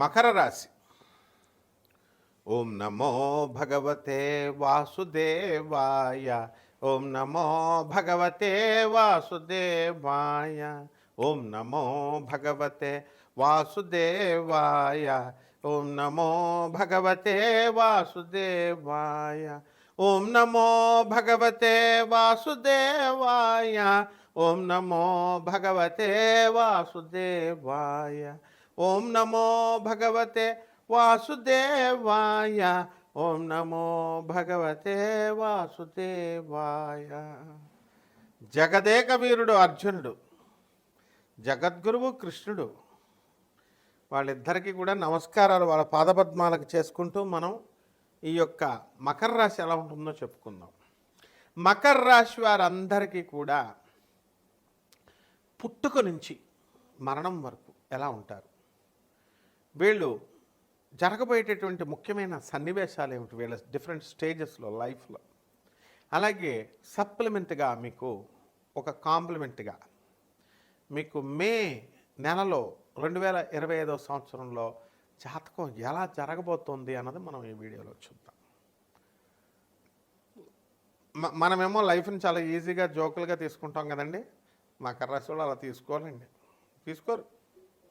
మకర రాశి. ఓం నమో భగవతే వాసుదేవాయ. ఓం నమో భగవతే వాసుదేవాయ. ఓం నమో భగవతే వాసుదేవాయ. ఓం నమో భగవతే వాసుదేవాయ. ఓం నమో భగవతే వాసుదేవాయ. ఓం నమో భగవతే వాసుదేవాయ. ఓం నమో భగవతే వాసుదేవాయ. ఓం నమో భగవతే వాసుదేవాయ. జగదేక వీరుడు అర్జునుడు, జగద్గురువు కృష్ణుడు, వాళ్ళిద్దరికీ కూడా నమస్కారాలు వాళ్ళ పాదపద్మాలకు చేసుకుంటూ మనం ఈ యొక్క మకర రాశి ఎలా ఉంటుందో చెప్పుకుందాం. మకర రాశి వారందరికీ కూడా పుట్టుక నుంచి మరణం వరకు ఎలా ఉంటారు, వీళ్ళు జరగబోయేటటువంటి ముఖ్యమైన సన్నివేశాలు ఏమిటి, వీళ్ళ డిఫరెంట్ స్టేజెస్లో లైఫ్లో, అలాగే సప్లిమెంట్గా మీకు ఒక కాంప్లిమెంట్గా మీకు మే నెలలో 2025 సంవత్సరంలో జాతకం ఎలా జరగబోతోంది అన్నది మనం ఈ వీడియోలో చూద్దాం. మనమేమో లైఫ్ని చాలా ఈజీగా జోకులుగా తీసుకుంటాం కదండి. మకర రాశి వాళ్ళు అలా తీసుకోవాలండి, తీసుకోరు.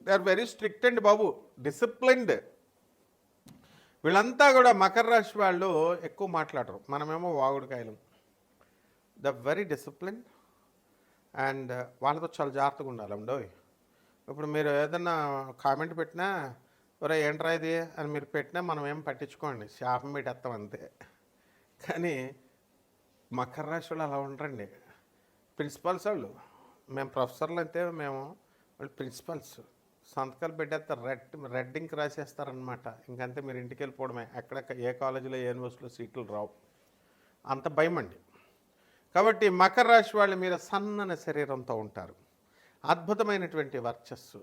దే ఆర్ వెరీ స్ట్రిక్ట్ అండి బాబు, డిసిప్లిన్డ్. వీళ్ళంతా కూడా మకర రాశి వాళ్ళు ఎక్కువ మాట్లాడరు, మనమేమో వాగుడుకాయలు. ద వెరీ డిసిప్లిన్ అండ్ వాళ్ళతో చాలా జాగ్రత్తగా ఉండాలండి. ఇప్పుడు మీరు ఏదన్నా కామెంట్ పెట్టినా ఒరే ఏంట్రా ఇది అని మీరు పెట్టినా మనం ఏం పట్టించుకోండి, శాపం పెట్టేస్తాం అంతే. కానీ మకర రాశి వాళ్ళు అలా ఉండరండి. ప్రిన్సిపల్స్ వాళ్ళు, మేము ప్రొఫెసర్లు అయితే మేము వాళ్ళు ప్రిన్సిపల్స్, సంతకాలు పెట్టేస్తారు, రెడ్ ఇంక్ రాసేస్తారనమాట. ఇంకంతే, మీరు ఇంటికి వెళ్ళిపోవడమే. ఎక్కడ ఏ కాలేజీలో ఏ యూనివర్సిటీలో సీట్లు రావు, అంత భయం అండి. కాబట్టి మకర రాశి వాళ్ళు మీరు సన్నని శరీరంతో ఉంటారు, అద్భుతమైనటువంటి వర్చస్సు,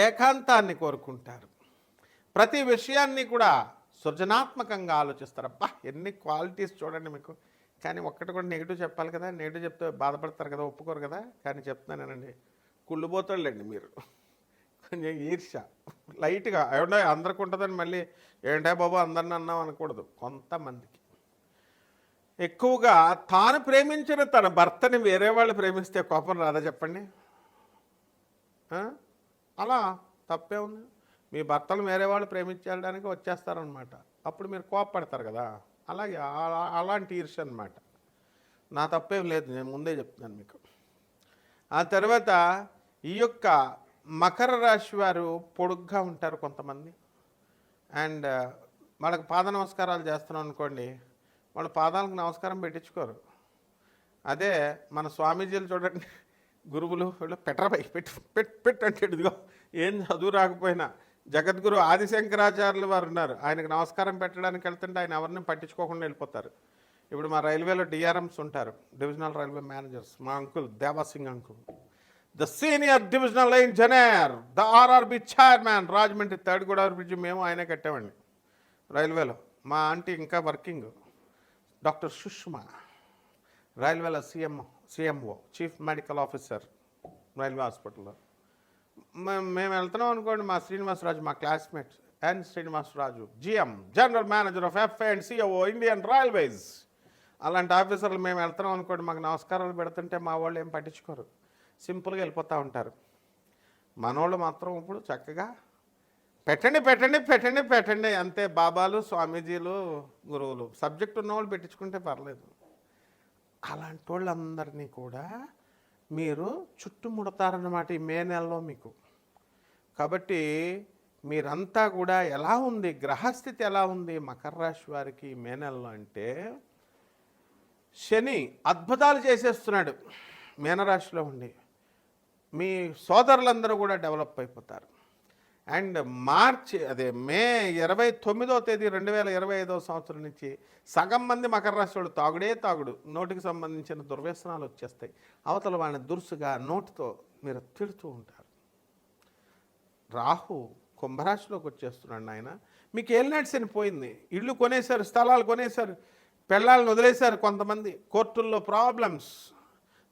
ఏకాంతాన్ని కోరుకుంటారు, ప్రతి విషయాన్ని కూడా సృజనాత్మకంగా ఆలోచిస్తారు. అబ్బా ఎన్ని క్వాలిటీస్ చూడండి మీకు. కానీ ఒక్కటి కూడా నెగిటివ్ చెప్పాలి కదా, నెగిటివ్ చెప్తే బాధపడతారు కదా, ఒప్పుకోరు కదా. కానీ చెప్తున్నానండి, కుళ్ళుపోతాళ్ళండి మీరు. కొంచెం ఈర్ష్య లైట్గా ఏమంటే అందరికి ఉంటుందని మళ్ళీ ఏంటా బాబు అందరిని అన్నాం అనకూడదు. కొంతమందికి ఎక్కువగా తాను ప్రేమించిన తన భర్తని వేరే వాళ్ళు ప్రేమిస్తే కోపం రాదా చెప్పండి? అలా తప్పే ఉంది. మీ భర్తలు వేరే వాళ్ళు ప్రేమించడానికి వచ్చేస్తారనమాట, అప్పుడు మీరు కోపపడతారు కదా. అలాగే అలాంటి ఈర్ష్య అనమాట. నా తప్పేం లేదు, నేను ముందే చెప్తున్నాను మీకు. ఆ తర్వాత ఈ యొక్క మకర రాశి వారు పొడుగ్గా ఉంటారు కొంతమంది. అండ్ వాళ్ళకి పాద నమస్కారాలు చేస్తున్నాం అనుకోండి, వాళ్ళ పాదాలకు నమస్కారం పెట్టించుకోరు. అదే మన స్వామీజీలు చూడండి, గురువులు వీళ్ళు పెట్టరపై పెట్టంటే ఇదిగో ఏం చదువు రాకపోయినా జగద్గురు ఆదిశంకరాచార్యులు వారు ఉన్నారు, ఆయనకు నమస్కారం పెట్టడానికి వెళ్తుంటే ఆయన ఎవరిని పట్టించుకోకుండా వెళ్ళిపోతారు. ఇప్పుడు మా రైల్వేలో డిఆర్ఎంస్ ఉంటారు, డివిజనల్ రైల్వే మేనేజర్స్. మా uncle Devasingh uncle, the senior divisional engineer, the RRB chairman, Rajahmundry 3rd Godavari bridge మేము ఆయనే కట్టామండి రైల్వేలో. మా ఆంటీ ఇంకా వర్కింగ్, డాక్టర్ సుష్మా, రైల్వేలో CMO, chief medical officer railway హాస్పిటల్లో. మేము వెళ్తున్నాం అనుకోండి, మా శ్రీనివాసరాజు మా classmate N Srinivasaraju, GM general manager of FA and CO Indian railways. అలాంటి ఆఫీసర్లు మేము వెళ్తున్నాం అనుకోండి, మాకు నమస్కారాలు పెడుతుంటే మా వాళ్ళు ఏం పట్టించుకోరు, సింపుల్గా వెళ్ళిపోతూ ఉంటారు. మనోళ్ళు మాత్రం ఇప్పుడు చక్కగా పెట్టండి పెట్టండి పెట్టండి పెట్టండి అంతే. బాబాలు, స్వామీజీలు, గురువులు, సబ్జెక్ట్ ఉన్నవాళ్ళు పెట్టించుకుంటే పర్లేదు. అలాంటి వాళ్ళందరినీ కూడా మీరు చుట్టుముడతారన్నమాట ఈ మే నెలలో మీకు. కాబట్టి మీరంతా కూడా ఎలా ఉంది, గ్రహస్థితి ఎలా ఉంది మకర రాశి వారికి మే నెలలో అంటే, శని అద్భుతాలు చేసేస్తున్నాడు మీనరాశిలో ఉండి. మీ సోదరులందరూ కూడా డెవలప్ అయిపోతారు. అండ్ మే 29వ తేదీ 2025 సంవత్సరం నుంచి సగం మంది మకర రాశి వాళ్ళు తాగుడే తాగుడు, నోటికి సంబంధించిన దుర్వ్యసనాలు వచ్చేస్తాయి. అవతల వాళ్ళని దురుసుగా నోటితో మీరు తిడుతూ ఉంటారు. రాహు కుంభరాశిలోకి వచ్చేస్తున్నాడు ఆయన. మీకు ఏలినాటి శని పోయింది, ఇళ్ళు కొనేశారు, స్థలాలు కొనేశారు, పెళ్ళాలను వదిలేశారు. కొంతమంది కోర్టుల్లో ప్రాబ్లమ్స్,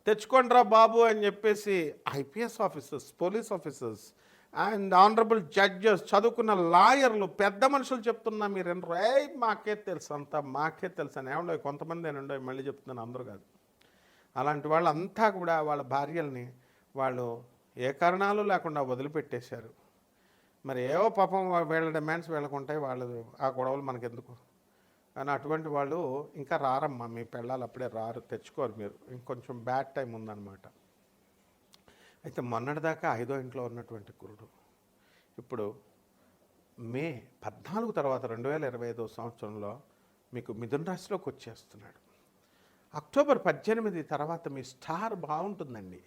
తెచ్చుకోండిరా బాబు అని చెప్పేసి IPS officers, police officers, and honourable judges, చదువుకున్న లాయర్లు, పెద్ద మనుషులు చెప్తున్నా మీరు వినరు. మాకే తెలుసు అంతా, మాకే తెలుసు అని. ఏమండో కొంతమంది ఏనండో, మళ్ళీ చెప్తున్నాను, అందరూ కాదు. అలాంటి వాళ్ళంతా కూడా వాళ్ళ భార్యల్ని వాళ్ళు ఏ కారణాలు లేకుండా వదిలిపెట్టేశారు. మరి ఏవో పాపం వీళ్ళ డిమాండ్స్ వీళ్ళకుంటాయి, వాళ్ళు ఆ గొడవలు మనకెందుకు. కానీ అటువంటి వాళ్ళు ఇంకా రారమ్మా, మీ పెళ్ళాలు అప్పుడే రారు, తెచ్చుకోరు మీరు. ఇంకొంచెం బ్యాడ్ టైం ఉందన్నమాట. అయితే మొన్నటిదాకా 5వ ఇంట్లో ఉన్నటువంటి గురుడు ఇప్పుడు మే 14 తర్వాత 2025 సంవత్సరంలో మీకు మిథున రాశిలోకి వచ్చేస్తున్నాడు. అక్టోబర్ 18 తర్వాత మీ స్టార్ బాగుంటుందండి.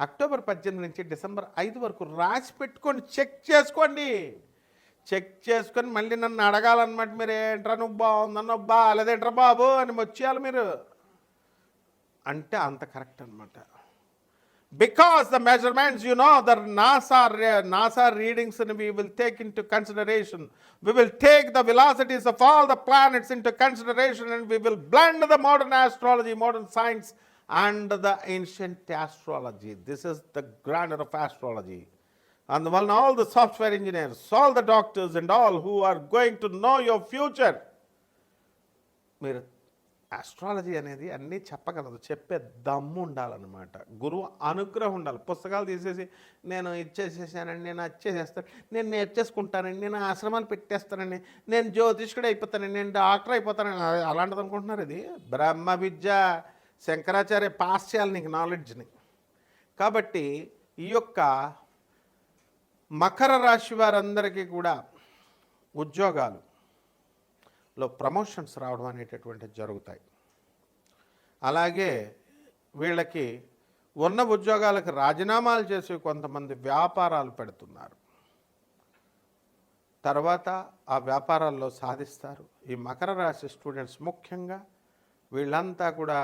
అక్టోబర్ 18 నుంచి డిసెంబర్ 5 వరకు రాసి పెట్టుకోండి, చెక్ చేసుకోండి. చెక్ చేసుకొని మళ్ళీ నన్ను అడగాలన్నమాట. మీరు ఏంట్రా నువ్వు బాగుందన్న బాగాలేదేంట్రా బాబు అని వచ్చేయాలి మీరు. అంటే అంత కరెక్ట్ అనమాట. Because the measurements, the NASA readings, and we will take into consideration. We will take the velocities of all the planets into consideration, and we will blend the modern astrology, modern science, and the ancient astrology. This is the grandeur of astrology. And all the software engineers, all the doctors, and all who are going to know your future. Astrology అనేది అన్నీ చెప్పగలదు, చెప్పే దమ్ము ఉండాలన్నమాట. గురువు అనుగ్రహం ఉండాలి. పుస్తకాలు తీసేసి నేను ఇచ్చేసేసానండి, నేను వచ్చేసేస్తాను, నేను నేర్చేసుకుంటానండి, నేను ఆశ్రమాలు పెట్టేస్తానండి, నేను జ్యోతిష్కుడు అయిపోతానండి, నేను డాక్టర్ అయిపోతానండి, అలాంటిది అనుకుంటున్నారు. ఇది బ్రహ్మ విద్య, శంకరాచార్య పాస్ చేయాలి నీకు నాలెడ్జ్ని. కాబట్టి ఈ యొక్క మకర రాశి వారందరికీ కూడా ఉద్యోగాలులో ప్రమోషన్స్ రావడం అనేటటువంటివి జరుగుతాయి. అలాగే వీళ్ళకి ఉన్న ఉద్యోగాలకు రాజీనామాలు చేసి కొంతమంది వ్యాపారాలు పెడుతున్నారు. తర్వాత ఆ వ్యాపారాల్లో సాధిస్తారు. ఈ మకర రాశి స్టూడెంట్స్ ముఖ్యంగా వీళ్ళంతా కూడా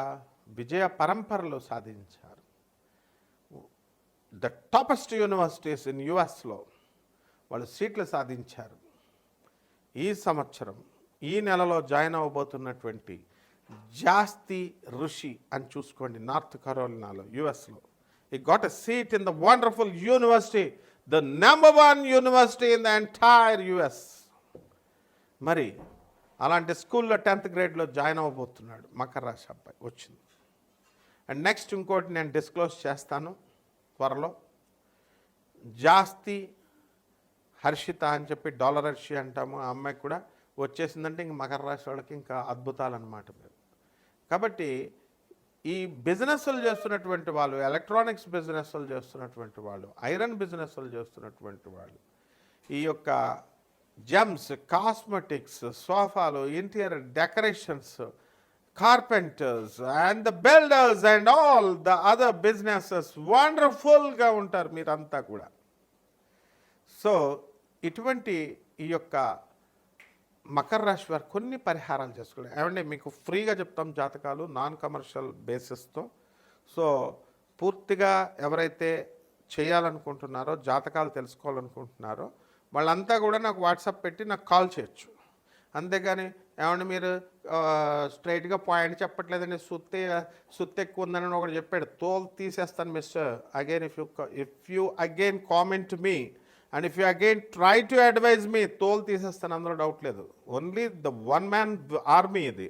విజయ పరంపరలో సాధించారు. ద టాపెస్ట్ యూనివర్సిటీస్ ఇన్ యుఎస్లో వాళ్ళు సీట్లు సాధించారు. ఈ సంవత్సరం ఈ నెలలో జాయిన్ అవ్వబోతున్నటువంటి జాస్తి ఋషి అని చూసుకోండి, నార్త్ కరోలినాలో, యుఎస్లో. ఈ got a seat in the wonderful university, the number 1 university in the entire US. మరి అలాంటి స్కూల్లో 10th గ్రేడ్లో జాయిన్ అవ్వబోతున్నాడు మకర రాశి అబ్బాయి, వచ్చింది. అండ్ నెక్స్ట్ ఇంకోటి నేను డిస్క్లోజ్ చేస్తాను త్వరలో. జాస్తి హర్షిత అని చెప్పి డాలర్ హర్షి అంటాము, ఆ అమ్మాయికి కూడా వచ్చేసిందంటే ఇంక మకర రాశి వాళ్ళకి ఇంకా అద్భుతాలన్నమాట. కాబట్టి ఈ బిజినెస్లు చేస్తున్నటువంటి వాళ్ళు, ఎలక్ట్రానిక్స్ బిజినెస్లు చేస్తున్నటువంటి వాళ్ళు, ఐరన్ బిజినెస్లు చేస్తున్నటువంటి వాళ్ళు, ఈ యొక్క జెమ్స్, కాస్మెటిక్స్, సోఫాలు, interior decorations, carpenters and the builders and all the other businesses వండర్ఫుల్గా ఉంటారు మీరంతా కూడా. సో ఇటువంటి ఈ యొక్క మకర రాశి వారు కొన్ని పరిహారాలు చేసుకోండి. ఏమంటే మీకు ఫ్రీగా చెప్తాం జాతకాలు, నాన్ కమర్షియల్ బేసిస్తో. సో పూర్తిగా ఎవరైతే చేయాలనుకుంటున్నారో, జాతకాలు తెలుసుకోవాలనుకుంటున్నారో వాళ్ళంతా కూడా నాకు వాట్సాప్ పెట్టి నాకు కాల్ చేయొచ్చు. అంతేగాని ఏమంటే మీరు స్ట్రైట్గా పాయింట్ చెప్పట్లేదండి, సుత్తి ఎక్కువ ఉందని ఒకటి చెప్పాడు, తోలు తీసేస్తాను mister. Again if you again comment me and if you again try to advise me, తోలు తీసేస్తాను, అందులో డౌట్ లేదు. Only the one man army ఇది,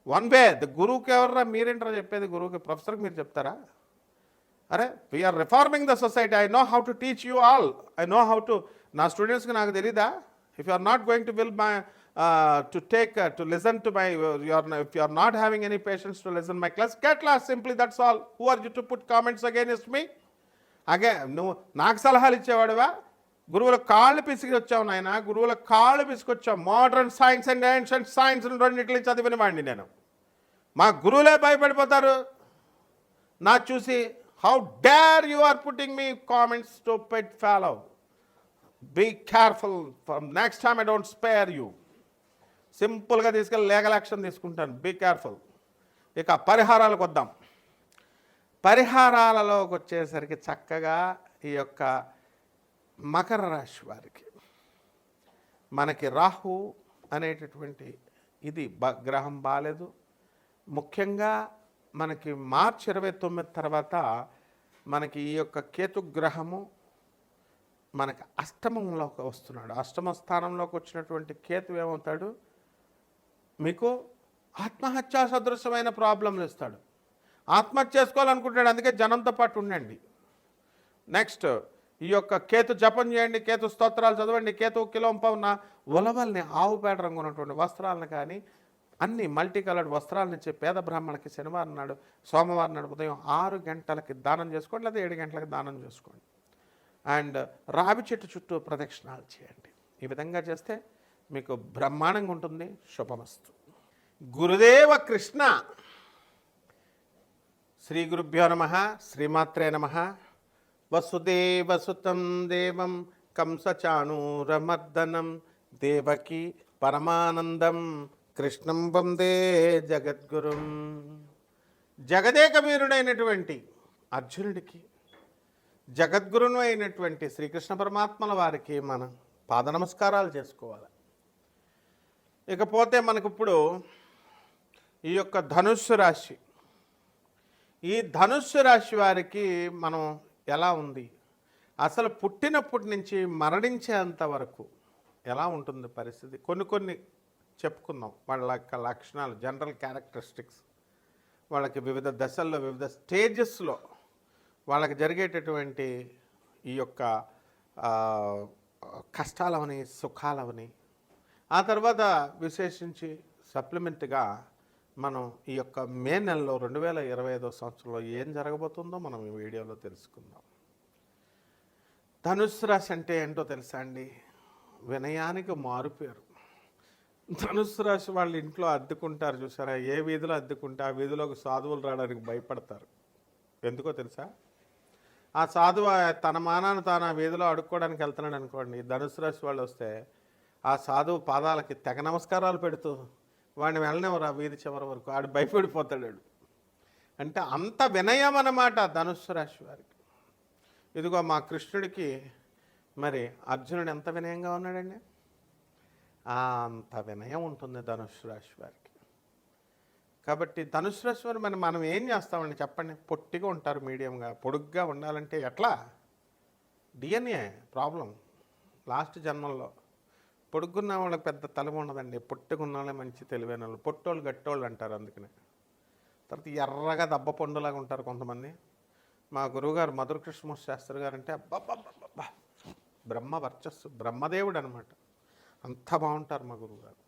వన్ వే. ద గురువుకి ఎవర్రా మీరేంటారా చెప్పేది? గురువుకి, ప్రొఫెసర్కి మీరు చెప్తారా? అరే we're reforming the society, I know how to teach you all, I know how to. నా స్టూడెంట్స్కి నాకు తెలీదా? If you are not going to will my to listen to my if you are not having any patience to listen my class, get lost, simply, that's all. Who are you to put comments against me? Again, నువ్వు నాకు సలహాలు ఇచ్చేవాడువా? గురువుల కాళ్ళు పిసికి వచ్చావు నాయన, గురువుల కాళ్ళు పిసుకొచ్చావు. Modern science and ancient science రెండింటిని చదివిన వాడిని నేను. మా గురువులే భయపడిపోతారు నా చూసి. How dare you are putting me comments, stupid fellow. Be careful, from next time I don't spare you. సింపుల్గా తీసుకెళ్ళి లీగల్ యాక్షన్ తీసుకుంటాను, బీ కేర్ఫుల్. ఇక పరిహారాలకు వద్దాం. పరిహారాలలోకి వచ్చేసరికి చక్కగా ఈ యొక్క మకర రాశి వారికి మనకి రాహు అనేటటువంటి ఇది గ్రహం బాలేదు. ముఖ్యంగా మనకి మార్చి 29 తర్వాత మనకి ఈ యొక్క కేతు గ్రహము మనకి అష్టమంలోకి వస్తున్నాడు. అష్టమ స్థానంలోకి వచ్చినటువంటి కేతు ఏమవుతాడు, మీకు ఆత్మహత్యా సదృశమైన ప్రాబ్లంలు ఇస్తాడు. ఆత్మహత్య చేసుకోవాలనుకుంటాడు, అందుకే జనంతో పాటు ఉండండి. నెక్స్ట్ ఈ యొక్క కేతు జపం చేయండి, కేతు స్తోత్రాలు చదవండి. కేతు కిలోంపవున ఉలవల్ని, ఆవు పేడ రంగు ఉన్నటువంటి వస్త్రాలను కానీ అన్ని మల్టీ కలర్డ్ వస్త్రాలను ఇచ్చే పేద బ్రాహ్మణకి శనివారం నాడు, సోమవారం నాడు ఉదయం 6 గంటలకి దానం చేసుకోండి, లేదా 7 గంటలకి దానం చేసుకోండి. అండ్ రావి చెట్టు చుట్టూ ప్రదక్షిణాలు చేయండి. ఈ విధంగా చేస్తే మీకు బ్రహ్మాండంగా ఉంటుంది. శుభమస్తు. గురుదేవ కృష్ణ. శ్రీ గురుభ్యో నమః. శ్రీమాత్రే నమః. వసుదేవసుతం దేవం కంసచాణూరమర్దనం దేవకీ పరమానందం కృష్ణం వందే జగద్గురుం. జగదేకవీరుడైనటువంటి అర్జునుడికి, జగద్గురును అయినటువంటి శ్రీకృష్ణ పరమాత్మల వారికి మనం పాద నమస్కారాలు చేసుకోవాలి. ఇకపోతే మనకిప్పుడు ఈ యొక్క ధనుస్సు రాశి, ఈ ధనుస్సు రాశి వారికి మనం ఎలా ఉంది, అసలు పుట్టినప్పటి నుంచి మరణించేంత వరకు ఎలా ఉంటుంది పరిస్థితి, కొన్ని చెప్పుకుందాం. వాళ్ళ యొక్క లక్షణాలు, జనరల్ క్యారెక్టరిస్టిక్స్, వాళ్ళకి వివిధ దశల్లో, వివిధ స్టేజెస్లో వాళ్ళకి జరిగేటటువంటి ఈ యొక్క కష్టాలవని, సుఖాలవని, ఆ తర్వాత విశేషించి సప్లిమెంట్గా మనం ఈ యొక్క మే నెలలో 2025 సంవత్సరంలో ఏం జరగబోతుందో మనం ఈ వీడియోలో తెలుసుకుందాం. ధనుస్సు రాశి అంటే ఏంటో తెలుసా అండి? వినయానికి మారుపేరు. ధనుస్సు రాశి వాళ్ళ ఇంట్లో అద్దెకుంటారు చూసారా, ఏ వీధిలో అద్దెకుంటే ఆ వీధిలోకి సాధువులు రావడానికి భయపడతారు. ఎందుకో తెలుసా? ఆ సాధువు తన మానాన్ని తాను ఆ వీధిలో అడుక్కోవడానికి వెళ్తున్నాడు అనుకోండి, ధనుస్సు రాశి వాళ్ళు వస్తే ఆ సాధువు పాదాలకి తెగ నమస్కారాలు పెడుతూ వాడిని వెళ్ళనివ్వరు ఆ వీధి చివరి వరకు. ఆడు భయపడిపోతాడు. అంటే అంత వినయం అన్నమాట ధనుస్సు రాశి వారికి. ఇదిగో మా కృష్ణుడికి మరి అర్జునుడు ఎంత వినయంగా ఉన్నాడండి, అంత వినయం ఉంటుంది ధనుస్సు రాశి వారికి. కాబట్టి ధనుస్సు రాశి వారు మనం ఏం చేస్తామండి చెప్పండి? పొట్టిగా ఉంటారు, మీడియంగా. పొడుగ్గా ఉండాలంటే ఎట్లా? DNA problem. లాస్ట్ జన్మల్లో పొడుగున్న వాళ్ళకి పెద్ద తలము ఉండదండి, పొట్టుకున్న వాళ్ళే మంచి తెలివైన వాళ్ళు. పొట్టోళ్ళు గట్టోళ్ళు అంటారు అందుకనే. తర్వాత ఎర్రగా దెబ్బ పండులాగా ఉంటారు కొంతమంది. మా గురువుగారు మధుర కృష్ణమూర్తి శాస్త్రి గారు అంటే అబ్బబ్బబ్బబ్బా, బ్రహ్మ వర్చస్సు, బ్రహ్మదేవుడు అనమాట. అంత బాగుంటారు మా గురువుగారు.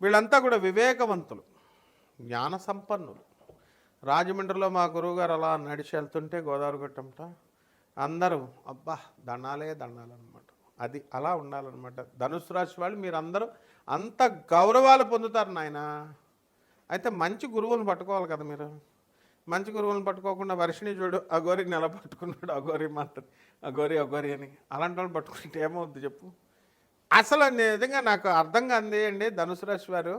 వీళ్ళంతా కూడా వివేకవంతులు, జ్ఞాన సంపన్నులు. రాజమండ్రిలో మా గురువుగారు అలా నడిచి వెళ్తుంటే గోదావరి గట్టంట అందరూ అబ్బా దండాలే దండాలన్నమాట. అది అలా ఉండాలన్నమాట. ధనుసు రాశి వాళ్ళు మీరందరూ అంత గౌరవాలు పొందుతారు నాయన. అయితే మంచి గురువులను పట్టుకోవాలి కదా మీరు. మంచి గురువులను పట్టుకోకుండా వర్షిణి చూడు, అఘోరి నిలబట్టుకున్నాడు, అఘోరి మాత్రం అఘోరి అని అలాంటి వాళ్ళు పట్టుకుంటే ఏమవుద్ది చెప్పు? అసలు నిజంగా నాకు అర్థం కాంది అండి ధనుసు రాశి వారు.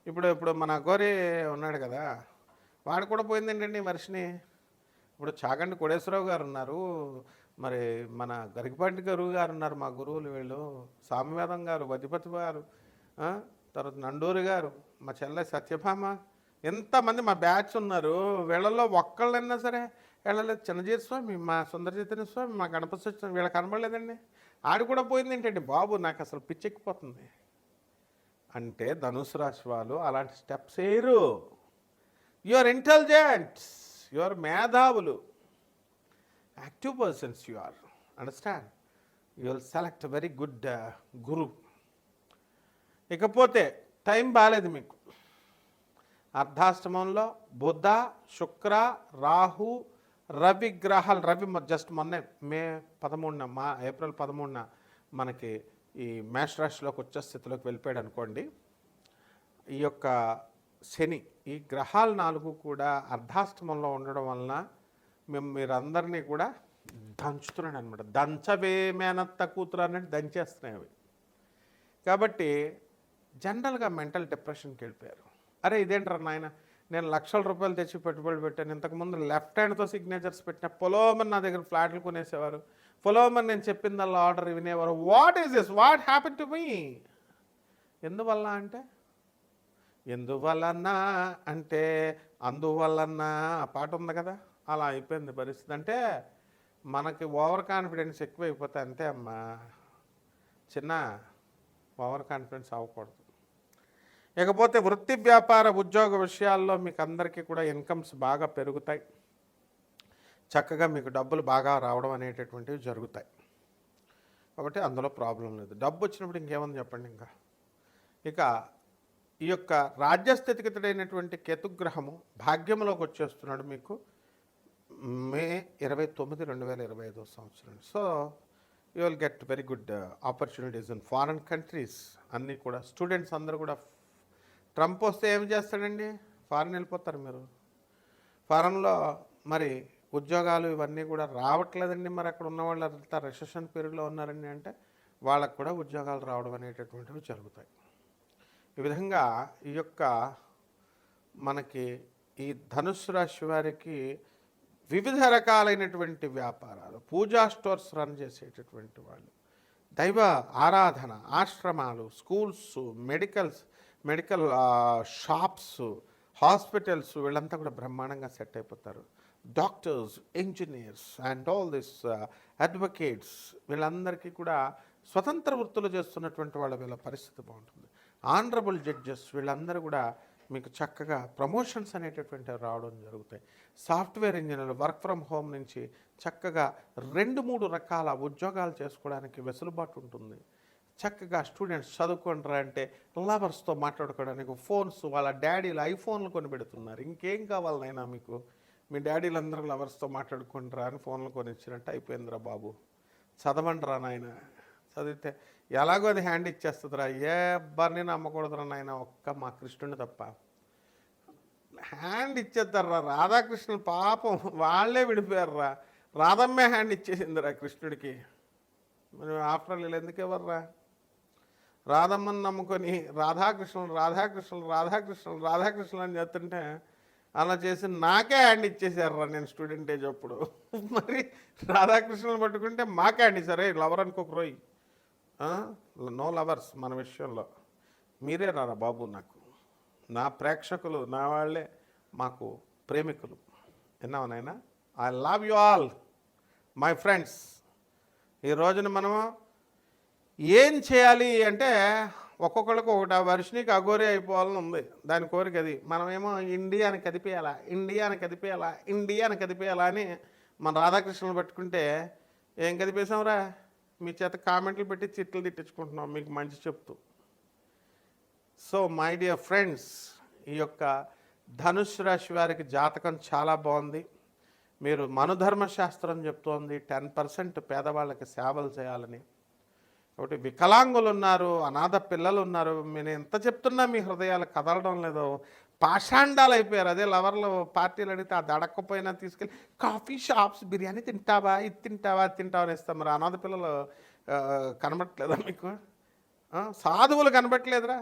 ఇప్పుడు మన అఘోరి ఉన్నాడు కదా, వాడు కూడా పోయిందేంటండి వర్షిణి. ఇప్పుడు చాగంటి కోడేశ్వరరావు గారు ఉన్నారు, మరి మన గరికపాటి గురువు గారు ఉన్నారు, మా గురువులు వీళ్ళు. సామ్యవేదం గారు, వధిపతి గారు, తర్వాత నండూరి గారు, మా చెల్లె సత్యభామ, ఎంతమంది మా బ్యాచ్ ఉన్నారు. వీళ్ళల్లో ఒక్కళ్ళైనా సరే వెళ్ళలేదు. చిన్నజీర స్వామి, మా సుందర చైతన్య స్వామి, మా గణపతి స్వామి, వీళ్ళ కనబడలేదండి. ఆడు కూడా పోయింది ఏంటండి బాబు, నాకు అసలు పిచ్చెక్కిపోతుంది. అంటే ధనుసు రాశి వాళ్ళు అలాంటి స్టెప్స్ వేయరు. You are intelligents, you are మేధావులు, active persons you are. Understand? You will select very good guru. ఇకపోతే టైం బాగాలేదు మీకు. అర్ధాష్టమంలో బుధ, శుక్ర, రాహు, రవి గ్రహాలు. రవి జస్ట్ మొన్నే మే 13న, ఏప్రిల్ 13న మనకి ఈ మేష రాశిలోకి వచ్చే స్థితిలోకి వెళ్ళిపోయాడు అనుకోండి. ఈ యొక్క శని, ఈ గ్రహాలు 4 కూడా అర్ధాష్టమంలో ఉండడం వలన మీరందరినీ కూడా దంచుతున్నాడు అనమాట. దంచవే మేనత్త కూతురు అన్నట్టు దంచేస్తున్నాయి అవి. కాబట్టి జనరల్గా మెంటల్ డిప్రెషన్కి వెళ్ళిపోయారు. అరే ఇదేంటారు నాయన, నేను లక్షల రూపాయలు తెచ్చి పెట్టుబడి పెట్టాను, ఇంతకుముందు లెఫ్ట్ హ్యాండ్తో సిగ్నేచర్స్ పెట్టిన పొలోమని నా దగ్గర ఫ్లాట్లు కొనేసేవారు, పొలోమని నేను చెప్పిందల్లా ఆర్డర్ వినేవారు. What is this, what happen to me? ఎందువల్ల అంటే, ఎందువలన అంటే అందువలన ఆ పాట ఉంది కదా, అలా అయిపోయింది పరిస్థితి. అంటే మనకి ఓవర్ కాన్ఫిడెన్స్ ఎక్కువైపోతే అంతే అమ్మా. చిన్న ఓవర్ కాన్ఫిడెన్స్ అవ్వకూడదు. ఇకపోతే వృత్తి వ్యాపార ఉద్యోగ విషయాల్లో మీకు అందరికీ కూడా ఇన్కమ్స్ బాగా పెరుగుతాయి. చక్కగా మీకు డబ్బులు బాగా రావడం అనేటటువంటివి జరుగుతాయి. కాబట్టి అందులో ప్రాబ్లం లేదు. డబ్బు వచ్చినప్పుడు ఇంకేముంది చెప్పండి. ఇక ఈ యొక్క రాజ్యస్థితిగతుడైనటువంటి కేతుగ్రహము భాగ్యంలోకి వచ్చేస్తున్నాడు మీకు మే 29, 2025 సంవత్సరం. So you will get very good opportunities in foreign countries. అన్నీ కూడా స్టూడెంట్స్ అందరూ కూడా ట్రంప్ వస్తే ఏం చేస్తాడండి, ఫారెన్ వెళ్ళిపోతారు మీరు. ఫారెన్లో మరి ఉద్యోగాలు ఇవన్నీ కూడా రావట్లేదండి. మరి అక్కడ ఉన్న వాళ్ళు అంతా రిసెషన్ పీరియడ్లో ఉన్నారండి అంటే వాళ్ళకు కూడా ఉద్యోగాలు రావడం అనేటటువంటివి జరుగుతాయి. ఈ విధంగా ఈ యొక్క మనకి ఈ ధనుస్సు రాశి వారికి వివిధ రకాలైనటువంటి వ్యాపారాలు, పూజా స్టోర్స్ రన్ చేసేటటువంటి వాళ్ళు, దైవ ఆరాధన, ఆశ్రమాలు, స్కూల్స్, మెడికల్ షాప్స్, హాస్పిటల్స్, వీళ్ళంతా కూడా బ్రహ్మాండంగా సెట్ అయిపోతారు. Doctors, engineers and all this advocates, వీళ్ళందరికీ కూడా స్వతంత్ర వృత్తులు చేస్తున్నటువంటి వీళ్ళ పరిస్థితి బాగుంటుంది. ఆనరబుల్ జడ్జెస్, వీళ్ళందరూ కూడా మీకు చక్కగా ప్రమోషన్స్ అనేటటువంటివి రావడం జరుగుతాయి. సాఫ్ట్వేర్ ఇంజనీర్లు వర్క్ ఫ్రమ్ హోమ్ నుంచి చక్కగా 2-3 రకాల ఉద్యోగాలు చేసుకోవడానికి వెసులుబాటు ఉంటుంది. చక్కగా స్టూడెంట్స్ చదువుకుంటారా అంటే లవర్స్తో మాట్లాడుకోవడానికి ఫోన్స్, వాళ్ళ డాడీలు ఐఫోన్లు కొనిపెడుతున్నారు. ఇంకేం కావాలనైనా మీకు, మీ డాడీలు అందరూ లవర్స్తో మాట్లాడుకుంటారా అని ఫోన్లు కొనిచ్చినట్టు అయిపోయిందిరా బాబు. చదవండిరా నాయన, చదివితే ఎలాగో అది హ్యాండ్ ఇచ్చేస్తుందిరా. ఏ అబ్బారిని నమ్మకూడదురా నాయన, ఒక్క మా కృష్ణుని తప్ప. హ్యాండ్ ఇచ్చేస్తారా. రాధాకృష్ణుని పాపం వాళ్ళే విడిపోయారురా. రాధమ్మే హ్యాండ్ ఇచ్చేసిందిరా కృష్ణుడికి. మరి ఆఫ్టర్ వీళ్ళు ఎందుకు ఇవ్వర్రా? రాధమ్మని నమ్ముకొని రాధాకృష్ణులు అని చెప్తుంటే అలా చేసి నాకే హ్యాండ్ ఇచ్చేసారురా నేను స్టూడెంట్ ఏజ్ అప్పుడు. మరి రాధాకృష్ణులు పట్టుకుంటే మాకే హ్యాండ్ ఇచ్చారే లవర్ అనుకోక రోయ్. నో లవర్స్ మన విషయంలో. మీరే రారా బాబు, నాకు నా ప్రేక్షకులు, నా వాళ్ళే మాకు ప్రేమికులు. విన్నావనైనా? I love you all my friends. ఈ రోజున మనము ఏం చేయాలి అంటే ఒక్కొక్కరికి ఒకటి వర్షనికి అఘోరి అయిపోవాలని ఉంది, దాని కోరిక అది. మనమేమో ఇండియాని కదిపేయాలా అని మన రాధాకృష్ణులు పట్టుకుంటే ఏం కదిపేసాంరా? మీ చేత కామెంట్లు పెట్టి చిట్లు తిట్టించుకుంటున్నాం మీకు మంచి చెప్తూ. సో మై డియర్ ఫ్రెండ్స్, ఈ యొక్క ధనుస్సు రాశి వారికి జాతకం చాలా బాగుంది. మీరు మనుధర్మశాస్త్రం చెప్తోంది 10% పేదవాళ్ళకి సేవలు చేయాలని. కాబట్టి వికలాంగులు ఉన్నారు, అనాథ పిల్లలు ఉన్నారు. నేను ఎంత చెప్తున్నా మీ హృదయాలు కదలడం లేదో, పాషాండాలు అయిపోయారు. అదే లవర్లు పార్టీలు అడిగితే అది అడగకపోయినా తీసుకెళ్ళి కాఫీ షాప్స్, బిర్యానీ తింటావా, ఇది తింటావా, అది తింటావా అని ఇస్తాం. మరి అనాథ పిల్లలు కనబట్టలేదా మీకు? సాధువులు కనబట్టలేదురా?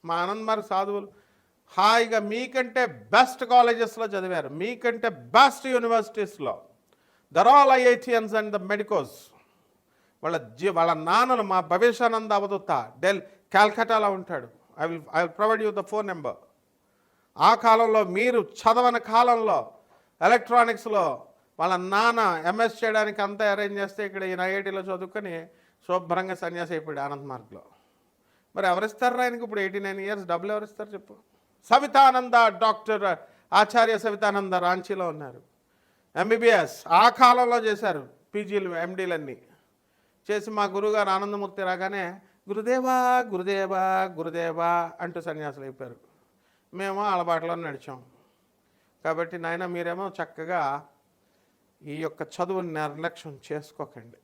మా ఆనంద్ మరి సాధువులు హాయిగా మీకంటే బెస్ట్ కాలేజెస్లో చదివారు, మీకంటే బెస్ట్ యూనివర్సిటీస్లో. There all IITians and the medicos. వాళ్ళ నాన్నలు మా భవేశానంద అవధూత కాల్కటాలో ఉంటాడు. I will provide you the phone number. ఆ కాలంలో మీరు చదవని కాలంలో ఎలక్ట్రానిక్స్లో వాళ్ళ నాన్న MS చేయడానికి అంతా అరేంజ్ చేస్తే ఇక్కడ ఈయన IITలో చదువుకొని శుభ్రంగా సన్యాసి అయిపోయాడు ఆనంద్ మార్గ్లో. మరి ఎవరిస్తారు ఆయనకి ఇప్పుడు 89 years? డబ్బులు ఎవరిస్తారు చెప్పు? సవితానంద, డాక్టర్ ఆచార్య సవితానంద రాంచీలో ఉన్నారు. MBBS ఆ కాలంలో చేశారు. PGలు MDలన్నీ చేసి మా గురువుగారు ఆనందమూర్తి రాగానే గురుదేవా గురుదేవా గురుదేవా అంటూ సన్యాసులు అయిపోయారు. మేము అలవాట్లో నడిచాం. కాబట్టి నాయన మీరేమో చక్కగా ఈ యొక్క చదువుని నిర్లక్ష్యం చేసుకోకండి,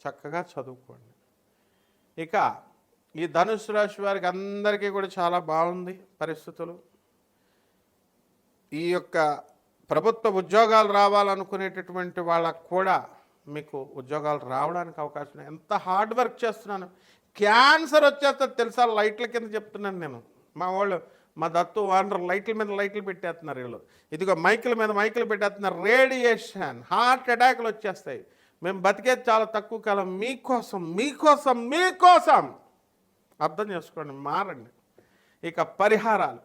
చక్కగా చదువుకోండి. ఇక ఈ ధనుస్సు రాశి వారికి అందరికీ కూడా చాలా బాగుంది పరిస్థితులు. ఈ యొక్క ప్రభుత్వ ఉద్యోగాలు రావాలనుకునేటటువంటి వాళ్ళకు కూడా మీకు ఉద్యోగాలు రావడానికి అవకాశం ఉంది. ఎంత హార్డ్ వర్క్ చేస్తున్నాను, క్యాన్సర్ వచ్చేస్తుంది తెలుసా? లైట్ల కింద చెప్తున్నాను నేను. మా వాళ్ళు మా దత్తు వానర్ లైట్ల మీద లైట్లు పెట్టేస్తున్నారు. వీళ్ళు ఇదిగో మైకుల మీద మైకులు పెట్టేస్తున్నారు. రేడియేషన్, హార్ట్ అటాక్లు వచ్చేస్తాయి. మేము బతికేది చాలా తక్కువ కాలం. మీకోసం అర్థం చేసుకోండి, మారండి. ఇక పరిహారాలు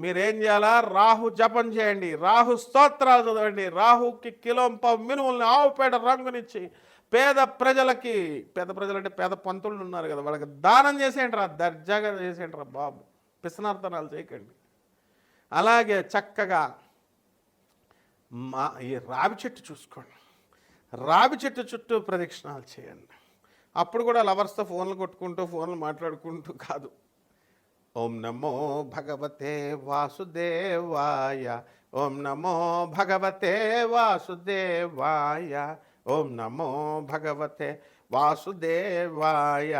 మీరేం చేయాలా? రాహు జపం చేయండి, రాహు స్తోత్రాలు చదవండి, రాహుకి కిలోంపావు మినుముల్ని ఆవుపేడ రంగునిచ్చి పేద ప్రజలకి, పేద ప్రజలంటే పేద పంతులు ఉన్నారు కదా, వాళ్ళకి దానం చేసేయండి రా, దర్జాగా చేసేయండి రా బాబు, పిసనార్థనాలు చేయకండి. అలాగే చక్కగా ఈ రావి చెట్టు చూసుకోండి, రావి చెట్టు చుట్టూ ప్రదక్షిణాలు చేయండి. అప్పుడు కూడా లవర్స్తో ఫోన్లు కొట్టుకుంటూ ఫోన్లు మాట్లాడుకుంటూ కాదు. ఓం నమో భగవతే వాసుదేవాయ, ఓం నమో భగవతే వాసుదేవాయ, ఓం నమో భగవతే వాసుదేవాయ,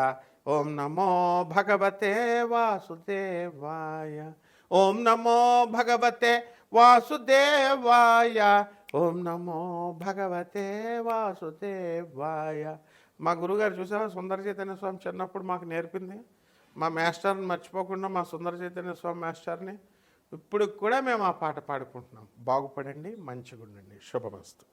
ఓం నమో భగవతే వాసుదేవాయ, ఓం నమో భగవతే వాసుదేవాయ, ఓం నమో భగవతే వాసుదేవాయ. మా గురుగారు చూసారా, సుందర చైతన్య స్వామి చిన్నప్పుడు మాకు నేర్పింది. మా మాస్టర్ని మర్చిపోకుండా, మా సుందర చైతన్య స్వామి మాస్టర్ని ఇప్పుడు కూడా మేము ఆ పాట పాడుకుంటున్నాం. బాగుపడండి, మంచిగా ఉండండి. శుభమస్తు.